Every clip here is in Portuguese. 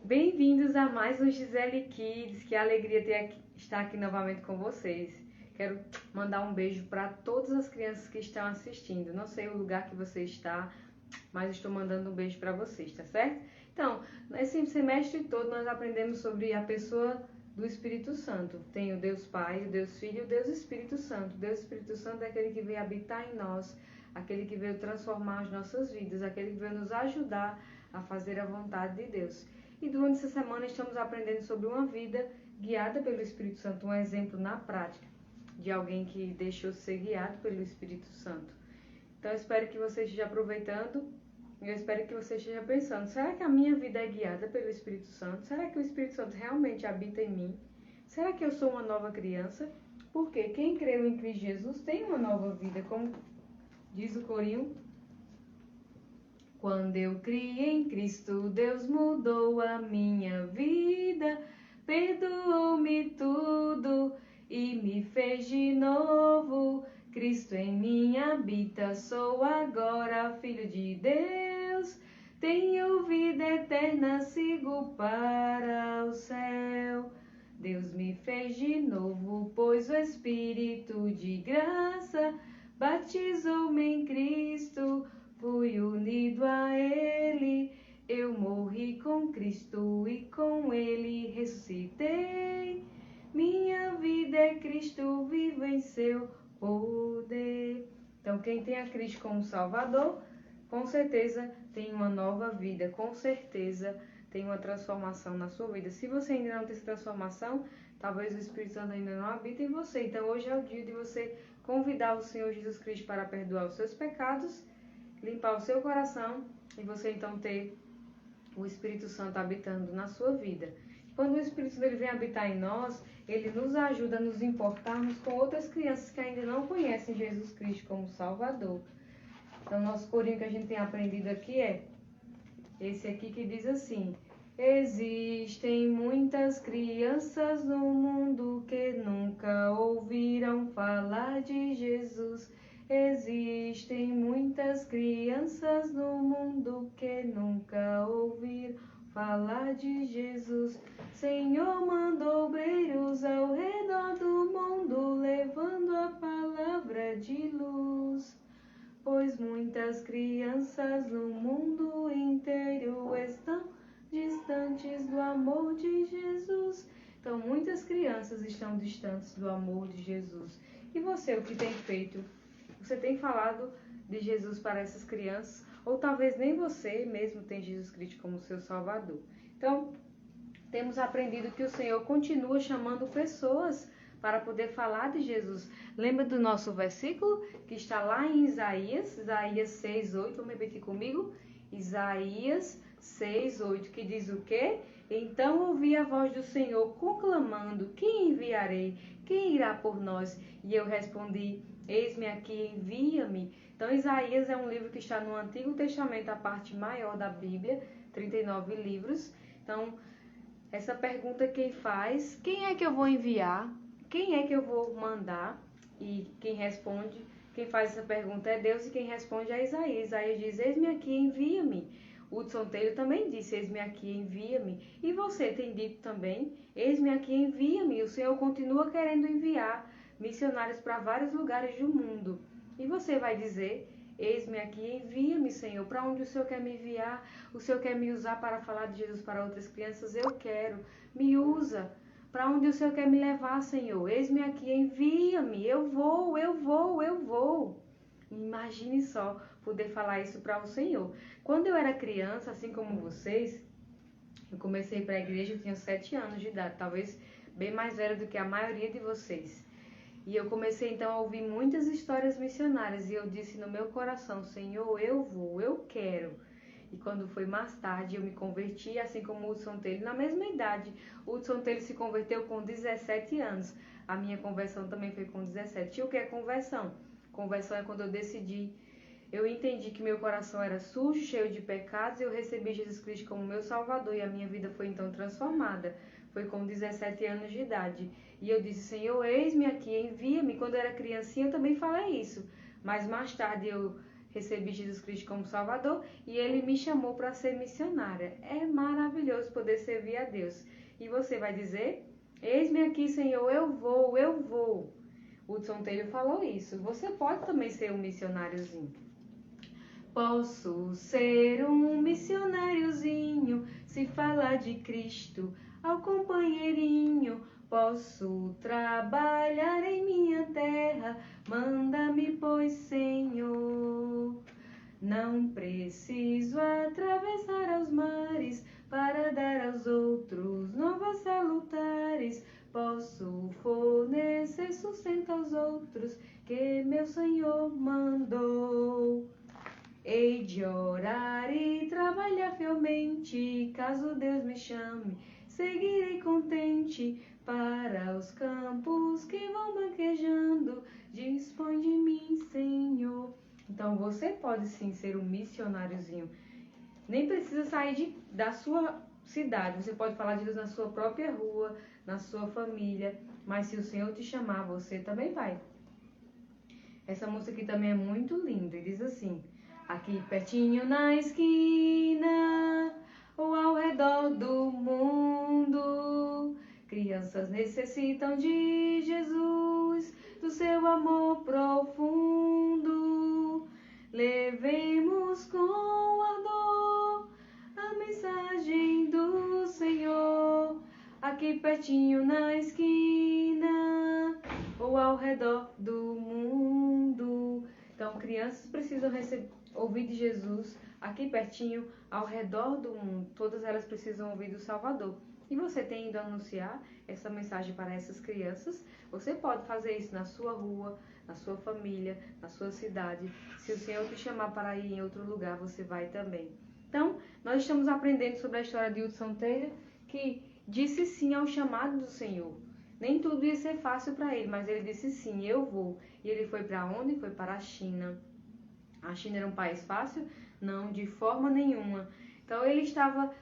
Bem-vindos a mais um Gisele Kids, que alegria estar aqui novamente com vocês. Quero mandar um beijo para todas as crianças que estão assistindo. Não sei o lugar que você está, mas estou mandando um beijo para vocês, tá certo? Então, nesse semestre todo nós aprendemos sobre a pessoa do Espírito Santo. Tem o Deus Pai, o Deus Filho e o Deus Espírito Santo. O Deus Espírito Santo é aquele que veio habitar em nós, aquele que veio transformar as nossas vidas, aquele que veio nos ajudar a fazer a vontade de Deus. E durante essa semana estamos aprendendo sobre uma vida guiada pelo Espírito Santo, um exemplo na prática de alguém que deixou ser guiado pelo Espírito Santo. Então eu espero que você esteja aproveitando e eu espero que você esteja pensando, será que a minha vida é guiada pelo Espírito Santo? Será que o Espírito Santo realmente habita em mim? Será que eu sou uma nova criança? Porque quem creu em Cristo Jesus tem uma nova vida, como diz o corinho. Quando eu criei em Cristo, Deus mudou a minha vida, perdoou-me tudo e me fez de novo. Cristo em mim habita, sou agora filho de Deus. Tenho vida eterna, sigo para o céu. Deus me fez de novo, pois o Espírito de graça batizou-me em Cristo. Fui unido a Ele, eu morri com Cristo e com Ele ressuscitei. Minha vida é Cristo, vivo em seu poder. Então, quem tem a Cristo como Salvador, com certeza tem uma nova vida, com certeza tem uma transformação na sua vida. Se você ainda não tem essa transformação, talvez o Espírito Santo ainda não habita em você. Então, hoje é o dia de você convidar o Senhor Jesus Cristo para perdoar os seus pecados, limpar o seu coração e você então ter o Espírito Santo habitando na sua vida. Quando o Espírito Santo ele vem habitar em nós, ele nos ajuda a nos importarmos com outras crianças que ainda não conhecem Jesus Cristo como Salvador. Então, nosso corinho que a gente tem aprendido aqui é esse aqui que diz assim: existem muitas crianças no mundo que nunca ouviram falar de Jesus. Existem muitas crianças no mundo que nunca ouviram falar de Jesus. Senhor mandou obreiros ao redor do mundo, levando a palavra de luz. Pois muitas crianças no mundo inteiro estão distantes do amor de Jesus. Então, muitas crianças estão distantes do amor de Jesus. E você, o que tem feito? Você tem falado de Jesus para essas crianças? Ou talvez nem você mesmo tem Jesus Cristo como seu Salvador. Então, temos aprendido que o Senhor continua chamando pessoas para poder falar de Jesus. Lembra do nosso versículo que está lá em Isaías 6:8? Vamos repetir comigo? Isaías 6:8, que diz o quê? Então ouvi a voz do Senhor conclamando: quem enviarei? Quem irá por nós? E eu respondi: eis-me aqui, envia-me. Então Isaías é um livro que está no Antigo Testamento, a parte maior da Bíblia, 39 livros. Então, essa pergunta quem faz, quem é que eu vou enviar? Quem é que eu vou mandar? E quem responde, quem faz essa pergunta é Deus e quem responde é Isaías. Isaías diz: eis-me aqui, envia-me. Hudson Taylor também disse: eis-me aqui, envia-me. E você tem dito também: eis-me aqui, envia-me. O Senhor continua querendo enviar missionários para vários lugares do mundo. E você vai dizer: eis-me aqui, envia-me, Senhor. Para onde o Senhor quer me enviar? O Senhor quer me usar para falar de Jesus para outras crianças? Eu quero. Me usa. Para onde o Senhor quer me levar, Senhor? Eis-me aqui, envia-me. Eu vou, eu vou, eu vou. Imagine só poder falar isso para o Senhor. Quando eu era criança, assim como vocês, eu comecei para a igreja, eu tinha 7 anos de idade, talvez bem mais velha do que a maioria de vocês. E eu comecei então a ouvir muitas histórias missionárias e eu disse no meu coração: Senhor, eu vou, eu quero. E quando foi mais tarde, eu me converti, assim como o Hudson Taylor, na mesma idade. O Hudson Taylor se converteu com 17 anos. A minha conversão também foi com 17. E o que é conversão? Conversão é quando eu decidi, eu entendi que meu coração era sujo, cheio de pecados, e eu recebi Jesus Cristo como meu Salvador, e a minha vida foi então transformada. Foi com 17 anos de idade. E eu disse: Senhor, eis-me aqui, envia-me. Quando eu era criancinha, eu também falei isso. Mas mais tarde eu recebi Jesus Cristo como Salvador e Ele me chamou para ser missionária. É maravilhoso poder servir a Deus. E você vai dizer, eis-me aqui, Senhor, eu vou, eu vou. O Hudson Taylor falou isso. Você pode também ser um missionáriozinho. Posso ser um missionáriozinho, se falar de Cristo ao companheirinho. Posso trabalhar em minha terra, manda-me, pois, Senhor. Não preciso atravessar os mares para dar aos outros novas salutares. Posso fornecer sustento aos outros que meu Senhor mandou. Hei de orar e trabalhar fielmente, caso Deus me chame, seguirei contente para os campos que vão banquejando, dispõe de mim, Senhor. Então você pode sim ser um missionáriozinho. Nem precisa sair da sua cidade, você pode falar de Deus na sua própria rua, na sua família, mas se o Senhor te chamar, você também vai. Essa música aqui também é muito linda, diz assim: aqui pertinho na esquina, ou ao redor do mundo, crianças necessitam de Jesus, do seu amor profundo. Levemos com ardor a mensagem do Senhor, aqui pertinho na esquina, ou ao redor do mundo. Então, crianças precisam ouvir de Jesus aqui pertinho, ao redor do mundo. Todas elas precisam ouvir do Salvador. E você tem ido anunciar essa mensagem para essas crianças? Você pode fazer isso na sua rua, na sua família, na sua cidade. Se o Senhor te chamar para ir em outro lugar, você vai também. Então, nós estamos aprendendo sobre a história de Hudson Taylor, que disse sim ao chamado do Senhor. Nem tudo ia ser fácil para ele, mas ele disse sim, eu vou. E ele foi para onde? Foi para a China. A China era um país fácil? Não, de forma nenhuma. Então ele estava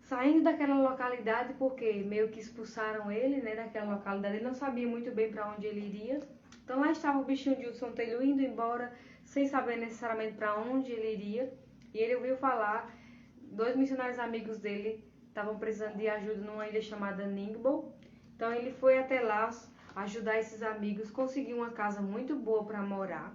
saindo daquela localidade porque meio que expulsaram ele, né, daquela localidade. Ele não sabia muito bem para onde ele iria. Então lá estava o bichinho de Hudson Taylor indo embora, sem saber necessariamente para onde ele iria. E ele ouviu falar, 2 missionários amigos dele estavam precisando de ajuda numa ilha chamada Ningbo. Então ele foi até lá ajudar esses amigos, conseguiu uma casa muito boa para morar.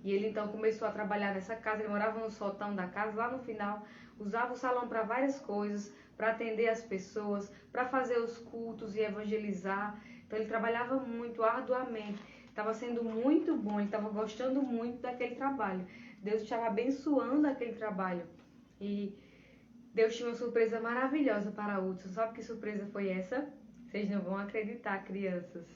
E ele então começou a trabalhar nessa casa, ele morava no sótão da casa, lá no final usava o salão para várias coisas, para atender as pessoas, para fazer os cultos e evangelizar. Então ele trabalhava muito, arduamente, estava sendo muito bom, ele estava gostando muito daquele trabalho. Deus estava abençoando aquele trabalho. E Deus tinha uma surpresa maravilhosa para Hudson. Sabe que surpresa foi essa? Vocês não vão acreditar, crianças.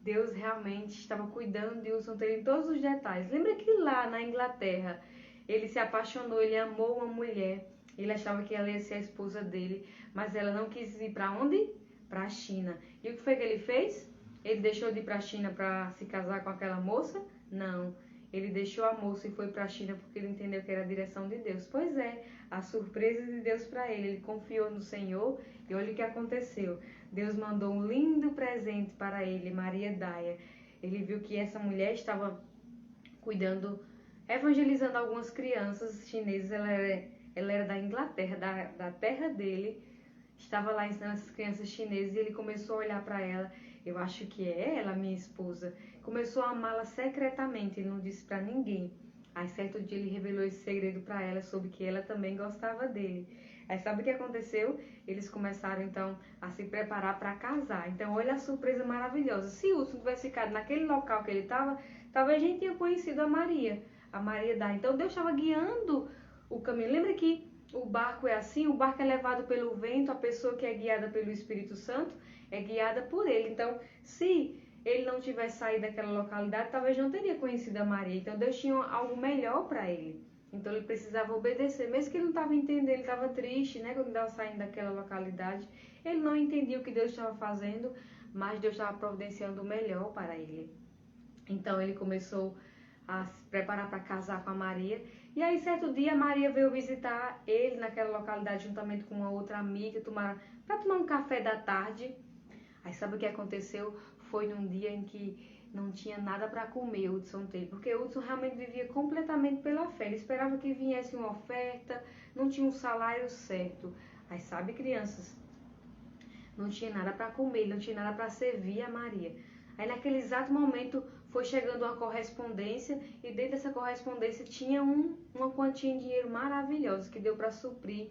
Deus realmente estava cuidando de Hudson Taylor em todos os detalhes. Lembra que lá na Inglaterra, ele se apaixonou, ele amou uma mulher. Ele achava que ela ia ser a esposa dele, mas ela não quis ir para onde? Para a China. E o que foi que ele fez? Ele deixou de ir para a China para se casar com aquela moça? Não. Ele deixou a moça e foi para a China porque ele entendeu que era a direção de Deus. Pois é, a surpresa de Deus para ele. Ele confiou no Senhor e olha o que aconteceu. Deus mandou um lindo presente para ele, Maria Daya. Ele viu que essa mulher estava cuidando, evangelizando algumas crianças chinesas. Ela era da Inglaterra, da terra dele. Estava lá ensinando essas crianças chinesas e ele começou a olhar para ela. Eu acho que é ela, minha esposa. Começou a amá-la secretamente, ele não disse para ninguém. Aí certo dia ele revelou esse segredo para ela, soube que ela também gostava dele. Aí sabe o que aconteceu? Eles começaram então a se preparar para casar. Então olha a surpresa maravilhosa. Se Hudson tivesse ficado naquele local que ele estava, talvez a gente tenha conhecido a Maria Dá. Então Deus estava guiando o caminho. Lembra que o barco é assim? O barco é levado pelo vento, a pessoa que é guiada pelo Espírito Santo é guiada por ele. Então, se ele não tivesse saído daquela localidade, talvez não teria conhecido a Maria. Então, Deus tinha algo melhor para ele. Então, ele precisava obedecer. Mesmo que ele não estava entendendo, ele estava triste, né? Quando ele estava saindo daquela localidade. Ele não entendia o que Deus estava fazendo, mas Deus estava providenciando o melhor para ele. Então, ele começou a se preparar para casar com a Maria. E aí, certo dia, a Maria veio visitar ele naquela localidade, juntamente com uma outra amiga, para tomar um café da tarde. Aí sabe o que aconteceu? Foi num dia em que não tinha nada para comer, Hudson teve, porque Hudson realmente vivia completamente pela fé. Ele esperava que viesse uma oferta, não tinha um salário certo. Aí sabe, crianças, não tinha nada para comer, não tinha nada para servir a Maria. Aí naquele exato momento foi chegando uma correspondência e dentro dessa correspondência tinha uma quantia em dinheiro maravilhosa que deu para suprir.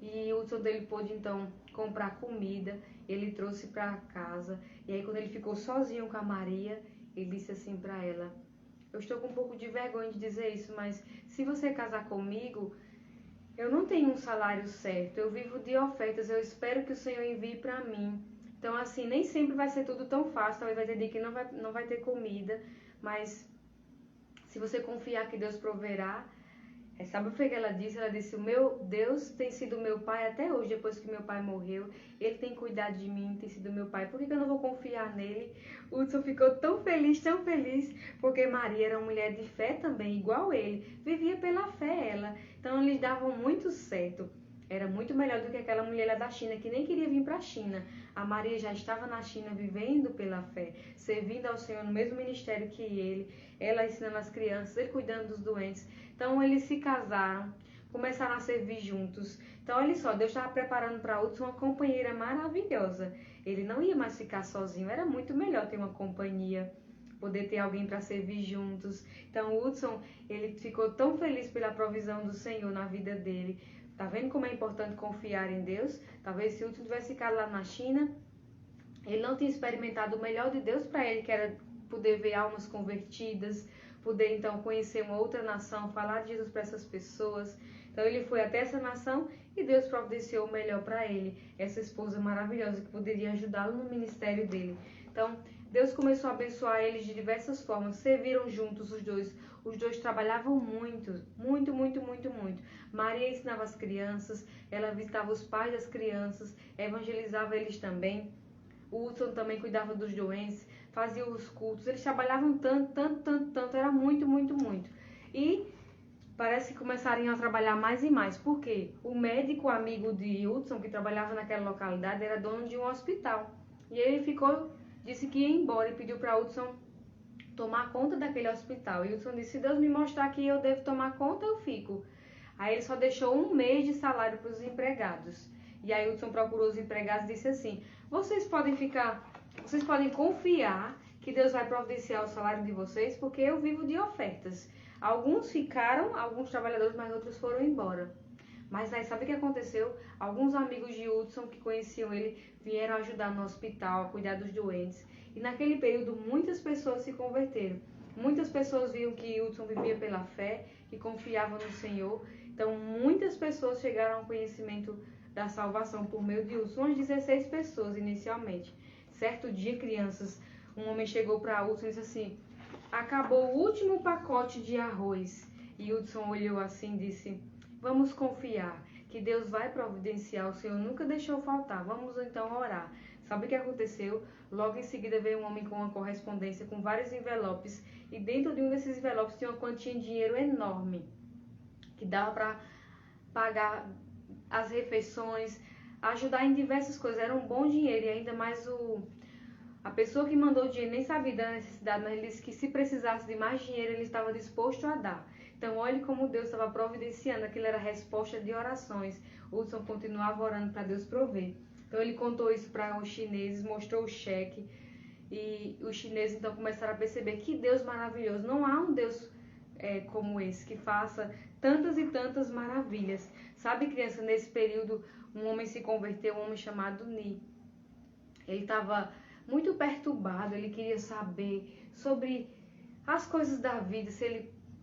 E o Hudson dele pôde então comprar comida, ele trouxe para casa. E aí quando ele ficou sozinho com a Maria, ele disse assim para ela: eu estou com um pouco de vergonha de dizer isso, mas se você casar comigo, eu não tenho um salário certo, eu vivo de ofertas, eu espero que o Senhor envie para mim. Então, assim, nem sempre vai ser tudo tão fácil, talvez vai ter dia que não vai ter comida, mas se você confiar que Deus proverá, sabe o que ela disse? Ela disse: o meu Deus tem sido meu pai até hoje, depois que meu pai morreu. Ele tem cuidado de mim, tem sido meu pai. Por que eu não vou confiar nele? O Hudson ficou tão feliz, porque Maria era uma mulher de fé também, igual ele. Vivia pela fé ela. Então eles davam muito certo. Era muito melhor do que aquela mulher lá da China, que nem queria vir para a China. A Maria já estava na China vivendo pela fé, servindo ao Senhor no mesmo ministério que ele. Ela ensinando as crianças, ele cuidando dos doentes. Então eles se casaram, começaram a servir juntos. Então olha só, Deus estava preparando para Hudson uma companheira maravilhosa. Ele não ia mais ficar sozinho, era muito melhor ter uma companhia, poder ter alguém para servir juntos. Então Hudson, ele ficou tão feliz pela provisão do Senhor na vida dele. Tá vendo como é importante confiar em Deus? Talvez se Hudson tivesse ficado lá na China, ele não tinha experimentado o melhor de Deus para ele, que era poder ver almas convertidas, poder então conhecer uma outra nação, falar de Jesus para essas pessoas. Então ele foi até essa nação e Deus providenciou o melhor para ele, essa esposa maravilhosa que poderia ajudá-lo no ministério dele. Então Deus começou a abençoar eles de diversas formas, serviram juntos os dois trabalhavam muito. Maria ensinava as crianças, ela visitava os pais das crianças, evangelizava eles também. O Hudson também cuidava dos doentes, fazia os cultos. Eles trabalhavam tanto, era muito. E parece que começaram a trabalhar mais e mais. Por quê? O médico amigo de Hudson, que trabalhava naquela localidade, era dono de um hospital. E ele disse que ia embora e pediu para Hudson tomar conta daquele hospital. E Hudson disse: se Deus me mostrar que eu devo tomar conta, eu fico. Aí ele só deixou 1 mês de salário para os empregados. E aí Hudson procurou os empregados e disse assim: vocês podem confiar que Deus vai providenciar o salário de vocês, porque eu vivo de ofertas. Alguns ficaram, alguns trabalhadores, mas outros foram embora. Mas aí sabe o que aconteceu? Alguns amigos de Hudson que conheciam ele vieram ajudar no hospital, a cuidar dos doentes. E naquele período muitas pessoas se converteram. Muitas pessoas viam que Hudson vivia pela fé, que confiava no Senhor. Então muitas pessoas chegaram ao conhecimento da salvação por meio de Hudson. Umas 16 pessoas inicialmente. Certo dia, crianças, um homem chegou para Hudson e disse assim: acabou o último pacote de arroz. E Hudson olhou assim e disse: vamos confiar que Deus vai providenciar, o Senhor nunca deixou faltar, vamos então orar. Sabe o que aconteceu? Logo em seguida veio um homem com uma correspondência com vários envelopes, e dentro de um desses envelopes tinha uma quantia de dinheiro enorme, que dava para pagar as refeições, ajudar em diversas coisas. Era um bom dinheiro, e ainda mais a pessoa que mandou o dinheiro nem sabia da necessidade, mas ele disse que se precisasse de mais dinheiro, ele estava disposto a dar. Então, olhe como Deus estava providenciando, aquilo era resposta de orações. Hudson continuava orando para Deus prover. Então, ele contou isso para os chineses, mostrou o cheque, e os chineses então começaram a perceber que Deus maravilhoso. Não há um Deus como esse, que faça tantas e tantas maravilhas. Sabe, criança, nesse período, um homem se converteu, um homem chamado Ni. Ele estava muito perturbado, ele queria saber sobre as coisas da vida,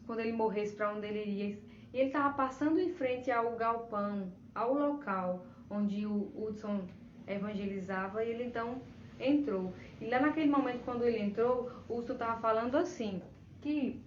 quando ele morresse, para onde ele iria. E ele estava passando em frente ao galpão, ao local onde o Hudson evangelizava, e ele então entrou. E lá naquele momento, quando ele entrou, o Hudson estava falando assim, que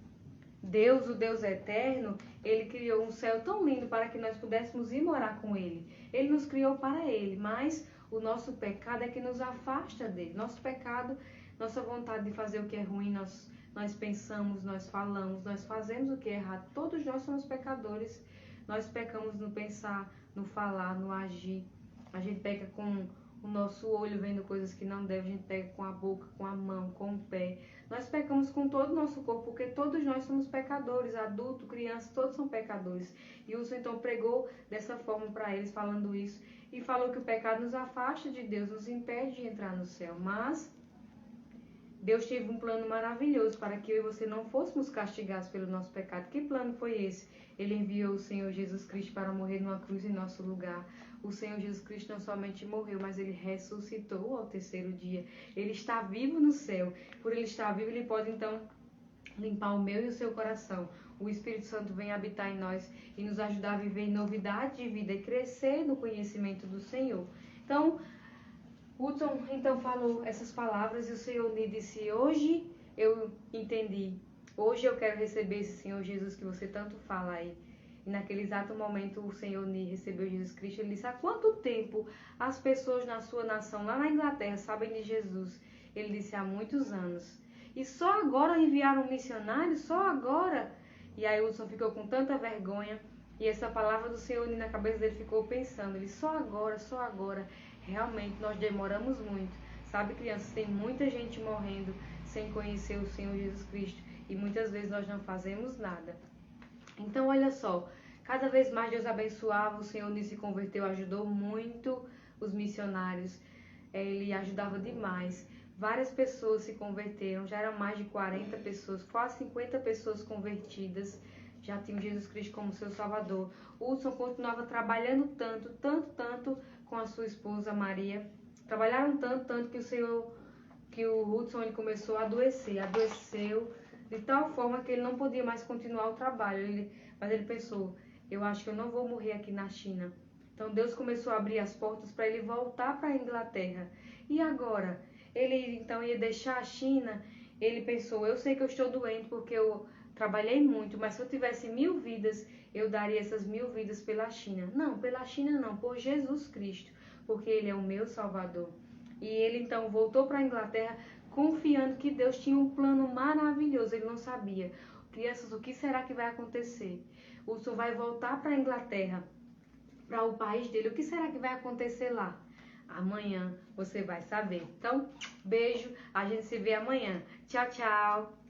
Deus, o Deus eterno, ele criou um céu tão lindo para que nós pudéssemos ir morar com ele. Ele nos criou para ele, mas o nosso pecado é que nos afasta dele. Nosso pecado, nossa vontade de fazer o que é ruim, nós pensamos, nós falamos, nós fazemos o que é errado. Todos nós somos pecadores. Nós pecamos no pensar, no falar, no agir. A gente peca com o nosso olho vendo coisas que não deve, a gente pega com a boca, com a mão, com o pé. Nós pecamos com todo o nosso corpo, porque todos nós somos pecadores, adulto, criança, todos são pecadores. E o Senhor então pregou dessa forma para eles, falando isso, e falou que o pecado nos afasta de Deus, nos impede de entrar no céu. Mas Deus teve um plano maravilhoso para que eu e você não fôssemos castigados pelo nosso pecado. Que plano foi esse? Ele enviou o Senhor Jesus Cristo para morrer numa cruz em nosso lugar. O Senhor Jesus Cristo não somente morreu, mas ele ressuscitou ao terceiro dia. Ele está vivo no céu. Por ele estar vivo, ele pode então limpar o meu e o seu coração. O Espírito Santo vem habitar em nós e nos ajudar a viver em novidade de vida e crescer no conhecimento do Senhor. Então, Hudson então falou essas palavras e o Senhor lhe disse: hoje eu entendi, hoje eu quero receber esse Senhor Jesus que você tanto fala aí. E naquele exato momento o Senhor Ni recebeu Jesus Cristo. Ele disse: há quanto tempo as pessoas na sua nação, lá na Inglaterra, sabem de Jesus? Ele disse: há muitos anos. E só agora enviaram missionários? Só agora? E aí Hudson ficou com tanta vergonha. E essa palavra do Senhor Ni na cabeça dele ficou pensando. Ele: só agora, só agora. Realmente nós demoramos muito. Sabe, crianças, tem muita gente morrendo sem conhecer o Senhor Jesus Cristo. E muitas vezes nós não fazemos nada. Então, olha só, cada vez mais Deus abençoava, o Senhor se converteu, ajudou muito os missionários, ele ajudava demais. Várias pessoas se converteram, já eram mais de 40 pessoas, quase 50 pessoas convertidas, já tinham Jesus Cristo como seu Salvador. O Hudson continuava trabalhando tanto com a sua esposa Maria. Trabalharam tanto que o Hudson ele começou a adoeceu de tal forma que ele não podia mais continuar o trabalho. Mas ele pensou: eu acho que eu não vou morrer aqui na China. Então Deus começou a abrir as portas para ele voltar para a Inglaterra. E agora? Ele então ia deixar a China. Ele pensou: eu sei que eu estou doente porque eu trabalhei muito, mas se eu tivesse 1000 vidas, eu daria essas 1000 vidas pela China. Não, pela China não, por Jesus Cristo, porque ele é o meu Salvador. E ele então voltou para a Inglaterra, confiando que Deus tinha um plano maravilhoso. Ele não sabia. Crianças, o que será que vai acontecer? O Hudson vai voltar para a Inglaterra, para o país dele. O que será que vai acontecer lá? Amanhã você vai saber. Então, beijo. A gente se vê amanhã. Tchau, tchau.